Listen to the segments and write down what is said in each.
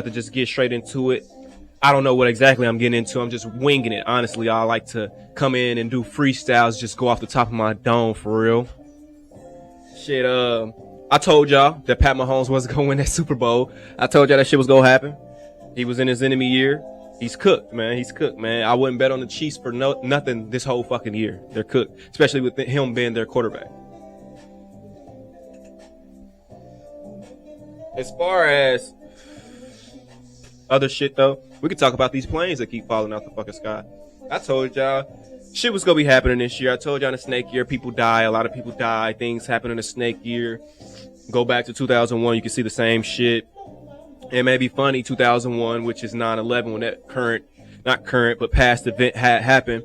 to just get straight into it. I don't know what exactly I'm getting into. I'm just winging it. Honestly, I like to come in and do freestyles, just go off the top of my dome for real. Shit, I told y'all that Pat Mahomes wasn't going to win that Super Bowl. I told y'all that shit was going to happen. He was in his enemy year. He's cooked, man. He's cooked, man. I wouldn't bet on the Chiefs for nothing this whole fucking year. They're cooked, especially with him being their quarterback. As far as other shit, though, we could talk about these planes that keep falling out the fucking sky. I told y'all shit was going to be happening this year. I told y'all in the snake year, people die. A lot of people die. Things happen in the snake year. Go back to 2001, you can see the same shit. It may be funny, 2001, which is 9/11, when that not current, but past event had happened,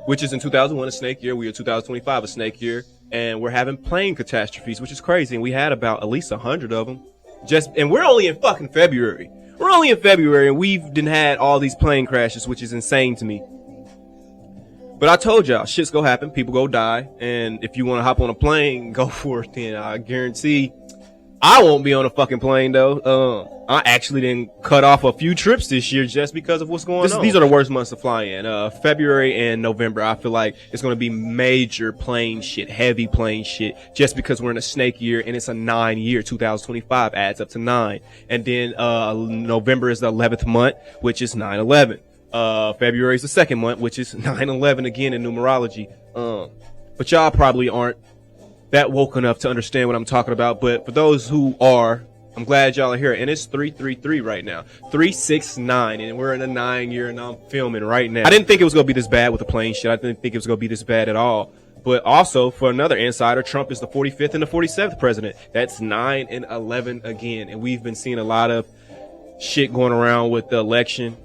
which is in 2001, a snake year. We are 2025, a snake year. And we're having plane catastrophes, which is crazy. And we had about at least 100 of them. And we're only in fucking February. We're only in February, and we've had all these plane crashes, which is insane to me. But I told y'all, shit's gonna happen. People go die. And if you want to hop on a plane, go for it then. I guarantee I won't be on a fucking plane, though. I actually didn't cut off a few trips this year just because of what's going on. These are the worst months to fly in. February and November, I feel like it's going to be major plane shit, heavy plane shit, just because we're in a snake year and it's a 9 year. 2025 adds up to 9. And then November is the 11th month, which is 9/11. February is the 2nd month, which is 9/11 again in numerology. But y'all probably aren't that woke enough to understand what I'm talking about. But for those who are, I'm glad y'all are here. And it's 333 right now. 369. And we're in a 9 year and I'm filming right now. I didn't think it was going to be this bad with the plane shit. I didn't think it was going to be this bad at all. But also, for another insider, Trump is the 45th and the 47th president. That's 9 and 11 again. And we've been seeing a lot of shit going around with the election.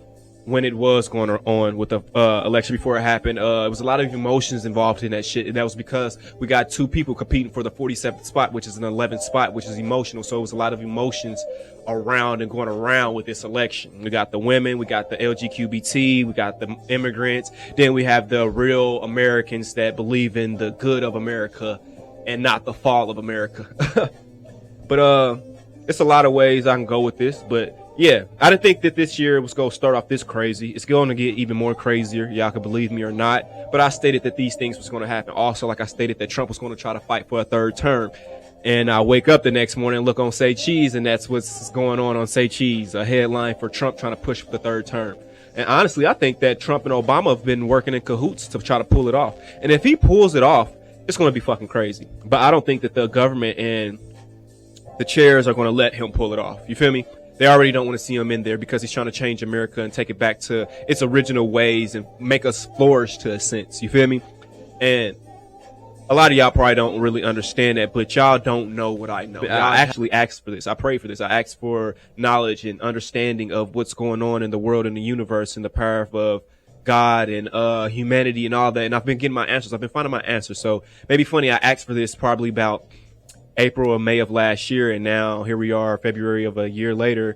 When it was going on with the election before it happened, it was a lot of emotions involved in that shit, and that was because we got two people competing for the 47th spot, which is an 11th spot, which is emotional. So it was a lot of emotions around and going around with this election. We got the women, we got the LGBTQ, we got the immigrants, then we have the real Americans that believe in the good of America and not the fall of America. But it's a lot of ways I can go with this, but yeah, I didn't think that this year was going to start off this crazy. It's going to get even more crazier. Y'all can believe me or not. But I stated that these things was going to happen. Also, like I stated that Trump was going to try to fight for a third term. And I wake up the next morning and look on Say Cheese, and that's what's going on Say Cheese, a headline for Trump trying to push for the third term. And honestly, I think that Trump and Obama have been working in cahoots to try to pull it off. And if he pulls it off, it's going to be fucking crazy. But I don't think that the government and the chairs are going to let him pull it off. You feel me? They already don't want to see him in there because he's trying to change America and take it back to its original ways and make us flourish to a sense. You feel me? And a lot of y'all probably don't really understand that, but y'all don't know what I know. I actually asked for this. I prayed for this. I asked for knowledge and understanding of what's going on in the world and the universe and the power of God and humanity and all that. And I've been getting my answers. I've been finding my answers. So maybe funny, I asked for this probably about April or May of last year, and now here we are, February of a year later,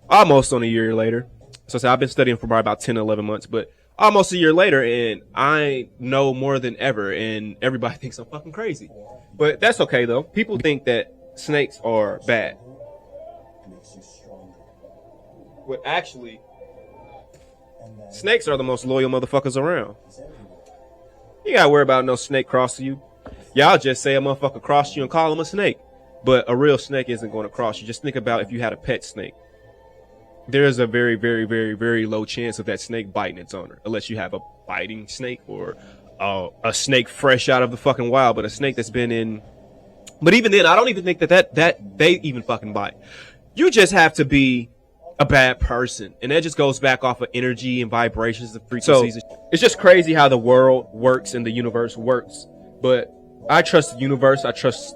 almost on a year later. So I've been studying for probably about 10 or 11 months, but almost a year later, and I know more than ever, and everybody thinks I'm fucking crazy. But that's okay, though. People think that snakes are bad. But actually, snakes are the most loyal motherfuckers around. You gotta worry about no snake crossing you. Y'all just say a motherfucker crossed you and call him a snake. But a real snake isn't going to cross you. Just think about if you had a pet snake. There's a very, very, very, very low chance of that snake biting its owner. Unless you have a biting snake or a snake fresh out of the fucking wild. But a snake that's been in... But even then, I don't even think that they even fucking bite. You just have to be a bad person. And that just goes back off of energy and vibrations and frequencies. So, it's just crazy how the world works and the universe works. But I trust the universe. I trust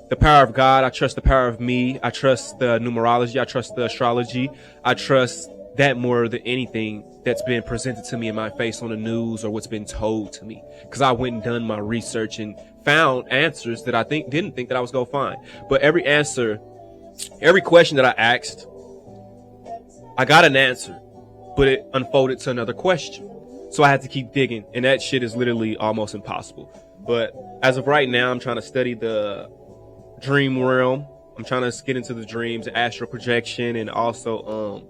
the power of God. I trust the power of me. I trust the numerology. I trust the astrology. I trust that more than anything that's been presented to me in my face on the news or what's been told to me. Because I went and done my research and found answers that I didn't think that I was going to find. But every answer, every question that I asked, I got an answer, but it unfolded to another question. So I had to keep digging, and that shit is literally almost impossible. But as of right now, I'm trying to study the dream realm I'm trying to get into the dreams, astral projection, and also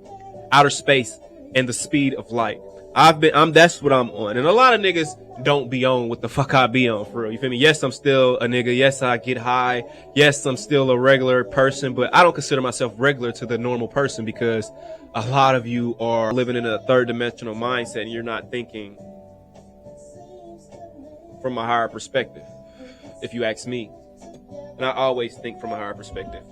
outer space and the speed of light. That's what I'm on. And a lot of niggas don't be on what the fuck I be on, for real. You feel me? Yes, I'm still a nigga. Yes, I get high. Yes, I'm still a regular person, but I don't consider myself regular to the normal person, because a lot of you are living in a third dimensional mindset and you're not thinking from a higher perspective, if you ask me. And I always think from a higher perspective.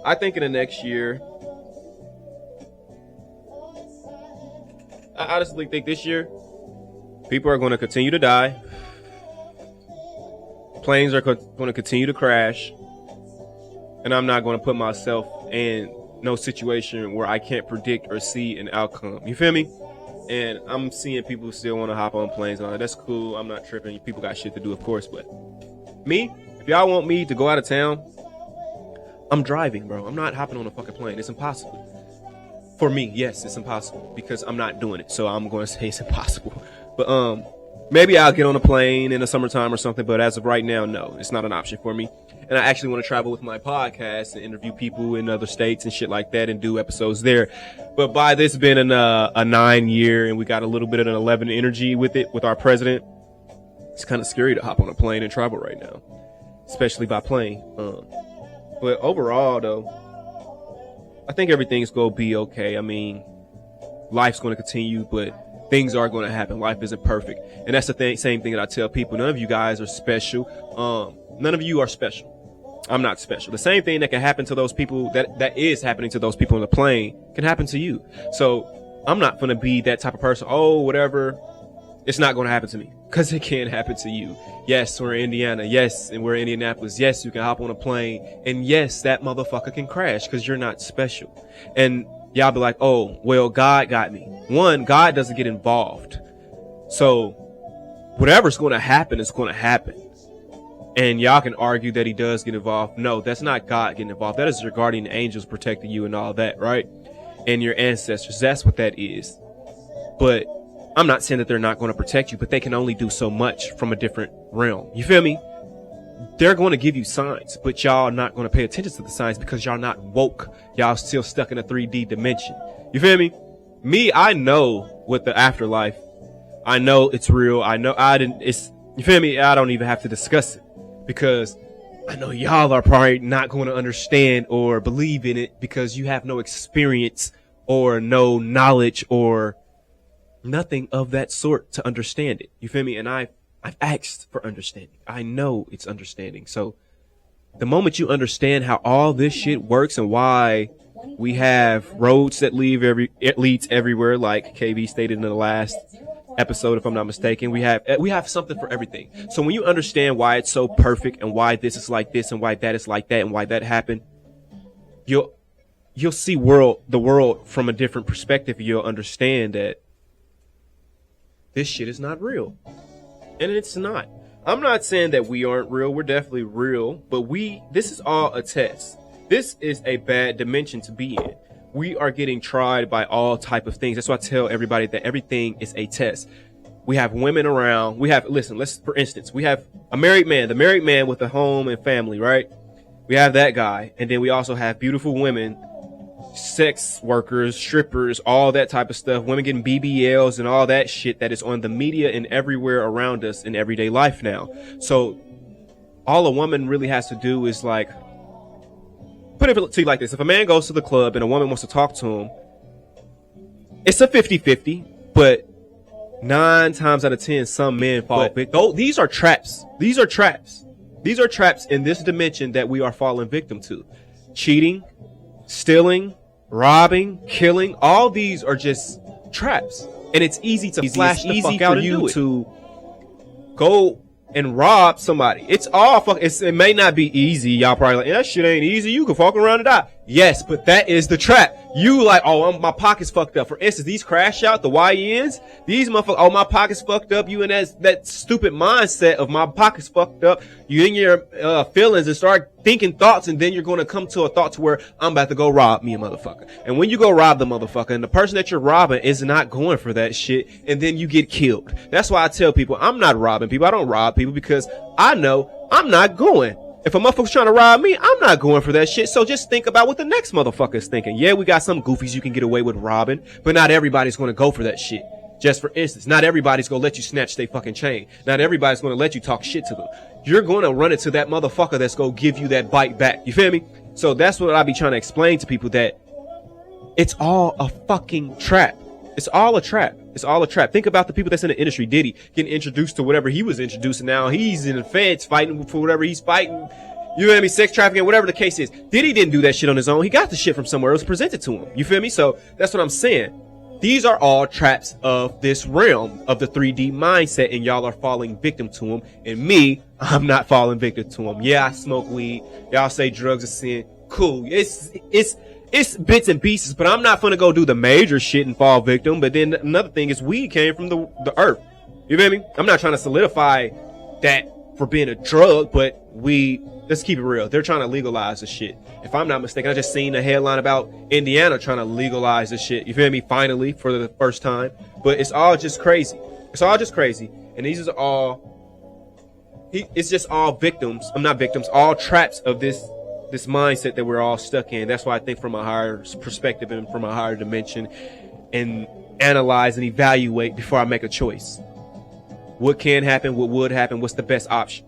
I think in the next year, I honestly think this year, people are going to continue to die. Planes are going to continue to crash. And I'm not going to put myself in no situation where I can't predict or see an outcome. You feel me? And I'm seeing people who still want to hop on planes and all that. That's cool. I'm not tripping. People got shit to do, of course. But me, if y'all want me to go out of town, I'm driving, bro. I'm not hopping on a fucking plane. It's impossible. For me, yes, it's impossible, because I'm not doing it. So I'm going to say it's impossible. But maybe I'll get on a plane in the summertime or something. But as of right now, no, it's not an option for me. And I actually want to travel with my podcast and interview people in other states and shit like that and do episodes there. But by this being a 9 year, and we got a little bit of an 11 energy with it, with our president, it's kind of scary to hop on a plane and travel right now, especially by plane. But overall, though, I think everything's going to be okay. I mean, life's going to continue, but things are going to happen. Life isn't perfect. And that's the same thing that I tell people. None of you guys are special. None of you are special. I'm not special. The same thing that can happen to those people, that is happening to those people on the plane, can happen to you. So I'm not going to be that type of person. Oh, whatever. It's not going to happen to me, because it can happen to you. Yes, we're in Indiana. Yes, and we're in Indianapolis. Yes, you can hop on a plane. And yes, that motherfucker can crash, because you're not special. And y'all be like, oh, well, God got me. One, God doesn't get involved. So whatever's going to happen is going to happen. And y'all can argue that he does get involved. No, that's not God getting involved. That is your guardian angels protecting you and all that, right? And your ancestors. That's what that is. But I'm not saying that they're not going to protect you, but they can only do so much from a different realm. You feel me? They're going to give you signs, but y'all not going to pay attention to the signs because y'all not woke. Y'all still stuck in a 3D dimension. You feel me? Me, I know with the afterlife. I know it's real. I know you feel me? I don't even have to discuss it, because I know y'all are probably not going to understand or believe in it, because you have no experience or no knowledge or nothing of that sort to understand it. You feel me? And I've asked for understanding. I know it's understanding. So the moment you understand how all this shit works and why we have roads that leads everywhere, like KB stated in the last episode, if I'm not mistaken, we have something for everything. So when you understand why it's so perfect and why this is like this and why that is like that and why that happened, you'll see the world from a different perspective. You'll understand that this shit is not real. And it's not. I'm not saying that we aren't real. We're definitely real, but this is all a test. This is a bad dimension to be in. We are getting tried by all type of things. That's why I tell everybody that everything is a test. We have women around. For instance, we have a married man, the married man with a home and family, right? We have that guy. And then we also have beautiful women, sex workers, strippers, all that type of stuff, women getting BBLs and all that shit that is on the media and everywhere around us in everyday life now. So all a woman really has to do is put it to you like this. If a man goes to the club and a woman wants to talk to him, it's a 50-50, but 9 times out of 10, some men fall victim. These are traps. These are traps in this dimension that we are falling victim to. Cheating, stealing, robbing, killing, all these are just traps. And it's easy to flash the fuck out and do it. To go and rob somebody. It's all it may not be easy. Y'all probably like, that shit ain't easy. You can fuck around and die. Yes, but that is the trap. You like, oh, my pocket's fucked up. For instance, these crash out, the YNs, these motherfuckers, oh, my pocket's fucked up. You in that stupid mindset of my pocket's fucked up. You in your feelings and start thinking thoughts, and then you're going to come to a thought to where I'm about to go rob me a motherfucker. And when you go rob the motherfucker, and the person that you're robbing is not going for that shit, and then you get killed. That's why I tell people I'm not robbing people. I don't rob people because I know I'm not going. If a motherfucker's trying to rob me, I'm not going for that shit. So just think about what the next motherfucker is thinking. Yeah, we got some goofies you can get away with robbing, but not everybody's going to go for that shit. Just for instance, not everybody's going to let you snatch their fucking chain. Not everybody's going to let you talk shit to them. You're going to run into that motherfucker that's going to give you that bite back. You feel me? So that's what I be trying to explain to people, that it's all a fucking trap. It's all a trap. It's all a trap. Think about the people that's in the industry. Diddy getting introduced to whatever he was introduced, and now he's in the feds fighting for whatever he's fighting. You know what I mean? Sex trafficking, whatever the case is. Diddy didn't do that shit on his own. He got the shit from somewhere. It was presented to him. You feel me? So that's what I'm saying. These are all traps of this realm of the 3D mindset, and y'all are falling victim to them. And me, I'm not falling victim to them. Yeah, I smoke weed. Y'all say drugs are sin. Cool. It's bits and pieces, but I'm not gonna go do the major shit and fall victim. But then another thing is, weed came from the earth. You feel me? I'm not trying to solidify that for being a drug, but let's keep it real. They're trying to legalize the shit. If I'm not mistaken, I just seen a headline about Indiana trying to legalize this shit. You feel me? Finally, for the first time. But it's all just crazy. It's all just crazy. And these are it's just all victims. I'm not victims, all traps of this mindset that we're all stuck in. That's why I think from a higher perspective and from a higher dimension, and analyze and evaluate before I make a choice. What can happen? What would happen? What's the best option?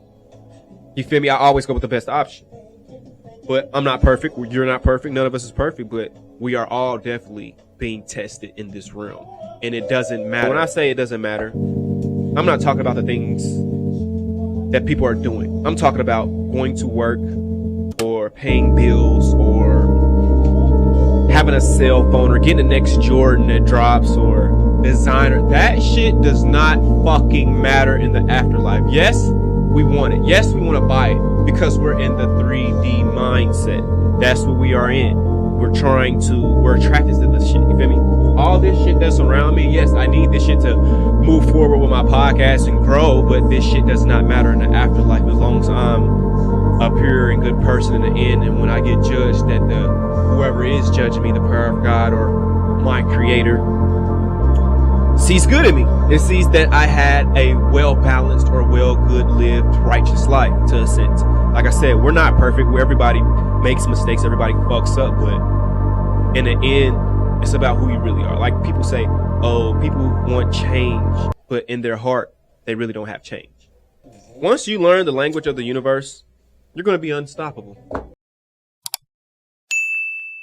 You feel me? I always go with the best option. But I'm not perfect. You're not perfect. None of us is perfect, but we are all definitely being tested in this realm. And it doesn't matter. When I say it doesn't matter, I'm not talking about the things that people are doing. I'm talking about going to work, or paying bills, or having a cell phone, or getting the next Jordan that drops, or designer. That shit does not fucking matter in the afterlife. Yes, we want it. Yes, we want to buy it because we're in the 3D mindset. That's what we are in. We're attracted to this shit. You feel me? All this shit that's around me, yes, I need this shit to move forward with my podcast and grow, but this shit does not matter in the afterlife as long as I'm a pure and good person in the end. And when I get judged, that whoever is judging me, the power of God or my creator, sees good in me. It sees that I had a well-balanced or well-good lived righteous life, to a sense. Like I said, we're not perfect. Everybody makes mistakes. Everybody fucks up. But in the end, it's about who you really are. Like people say, oh, people want change, but in their heart, they really don't have change. Once you learn the language of the universe, you're going to be unstoppable.